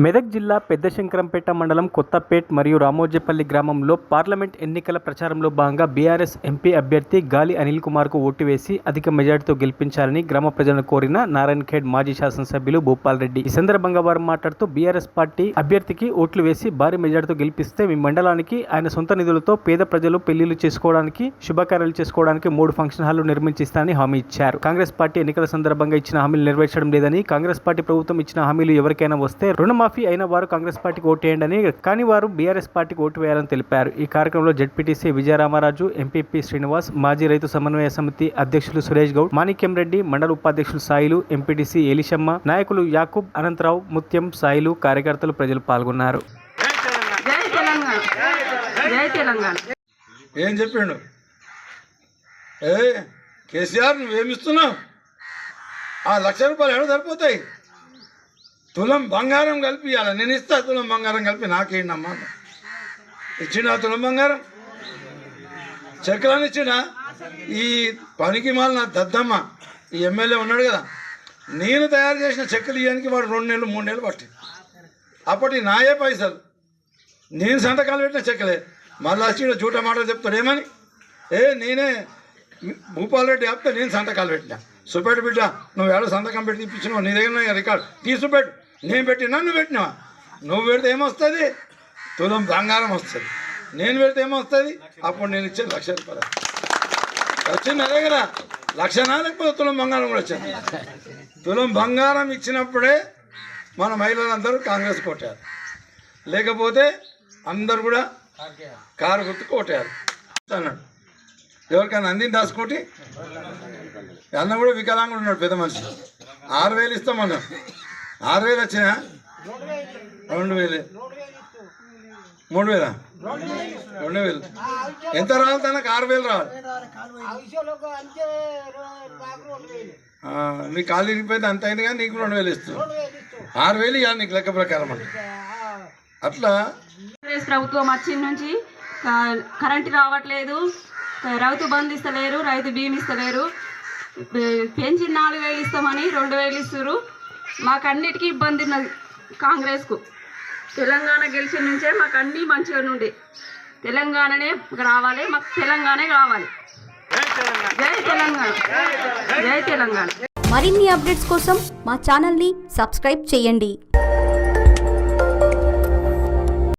మెదక్ జిల్లా పెద్దశంకరంపేట మండలం కొత్తపేట్ మరియు రామోజీపల్లి గ్రామంలో పార్లమెంట్ ఎన్నికల ప్రచారంలో భాగంగా బీఆర్ఎస్ ఎంపీ అభ్యర్థి గాలి అనిల్ కుమార్కు ఓటు వేసి అధిక మెజార్టీతో గెలిపించాలని గ్రామ ప్రజలను కోరిన నారాయణఖేడ్ మాజీ శాసనసభ్యులు భూపాల్ రెడ్డి. ఈ సందర్భంగా వారు మాట్లాడుతూ బీఆర్ఎస్ పార్టీ అభ్యర్థికి ఓట్లు వేసి భారీ మెజార్టీతో గెలిపిస్తే మీ మండలానికి ఆయన సొంత నిధులతో పేద ప్రజలు పెళ్లిళ్లు చేసుకోవడానికి, శుభకార్యాలు చేసుకోవడానికి 3 ఫంక్షన్ హాళ్లు నిర్మించిస్తానని హామీ ఇచ్చారు. కాంగ్రెస్ పార్టీ ఎన్నికల సందర్భంగా ఇచ్చిన హామీలు నెరవేర్చడం లేదని, కాంగ్రెస్ పార్టీ ప్రభుత్వం ఇచ్చిన హామీలు ఎవరికైనా వస్తే రుణమాఫీ అయిన వారు కాంగ్రెస్ పార్టీకి ఓటు వేయండి, కానీ వారు బీఆర్ఎస్ పార్టీకి ఓటు వేయాలని తెలిపారు. ఈ కార్యక్రమంలో జెడ్పీటీసీ విజయరామరాజు, ఎంపీపీ శ్రీనివాస్, మాజీ రైతు సమన్వయ సమితి అధ్యక్షులు సురేష్ గౌడ్, మాణిక్యం రెడ్డి, మండల ఉపాధ్యక్షులు సాయిలు, ఎంపీటీసీ ఎలిషమ్మ, నాయకులు యాకూబ్, అనంతరావు, ముత్యం, సాయిలు, కార్యకర్తలు, ప్రజలు పాల్గొన్నారు. ఏం చెప్పిండు? కేసీఆర్ నువ్వేమిస్తున్నావు? ఆ ₹1,00,000 ఎక్కడ సరిపోతాయి? తులం బంగారం కలిపి ఇవ్వాలి. నేను ఇస్తా తులం బంగారం కలిపి నాకేంటమ్మా ఇచ్చిన తులం బంగారం చెక్కలని ఇచ్చిన. ఈ పనికి మాల నా దద్దమ్మ ఈ ఎమ్మెల్యే ఉన్నాడు కదా, నేను తయారు చేసిన చెక్కలు ఇవ్వడానికి వాడు 2 నెలలు 3 నెలలు పట్టింది. అప్పటి నాయే పైసలు, నేను సంతకాలు పెట్టిన చెక్కలే. మళ్ళీ వచ్చి జూట మాటలు చెప్తాడు. ఏమని? నేనే భూపాల్ రెడ్డి చెప్తే నేను సంతకాలు పెట్టినా. చూపెట్టు బిడ్డ, నువ్వు ఏడో సంతకం పెట్టి ఇప్పించినావు, నీ దగ్గర రికార్డు తీసుపెట్టు. నేను పెట్టినా, నువ్వు పెట్టినావా? నువ్వు పెడితే ఏమొస్తుంది? తులం బంగారం వస్తుంది. నేను పెడితే ఏమొస్తుంది? అప్పుడు నేను ఇచ్చేది ₹1,00,000 వచ్చింది. అదే కదా, 1,00,000 లేకపోతే తులం బంగారం కూడా వచ్చింది. తులం బంగారం ఇచ్చినప్పుడే మన మహిళలందరూ కాంగ్రెస్ కొట్టారు, లేకపోతే అందరు కూడా కారు గుర్తుకు కొట్టారు అన్నాడు. ఎవరికైనా అందింది దాచుకోటి అన్న కూడా వికలాంగుడు ఉన్నాడు, పెద్ద మనిషి. 6,000 ఇస్తామన్నా. 6,000 వచ్చినా 2,000, 3,000, 2,000 ఎంత రావాలి? తనకు 6,000 రావాలి. నీ కాలు ఇరిగిపోయింది అంత అయింది, కానీ నీకు 2,000 ఇస్తుంది. 6,000 ఇవ్వాలి నీకు లెక్క ప్రకారం అంటే. అట్లా ప్రభుత్వం వచ్చిన నుంచి కరెంటు రావట్లేదు, రైతు బంధు ఇస్తలేరు, రైతు బీమ్ ఇస్తలేరు, పెంచి 4,000 ఇస్తామని 2,000 ఇస్తారు. మాకు అన్నిటికీ ఇబ్బంది ఉన్నది. కాంగ్రెస్కు తెలంగాణ గెలిచిన నుంచే మాకు అన్నీ మంచిగా ఉండే. తెలంగాణనే రావాలి, మాకు తెలంగాణ కావాలి. జై తెలంగాణ, జై తెలంగాణ. మరిన్ని అప్డేట్స్ కోసం మా ఛానల్ని సబ్స్క్రైబ్ చేయండి.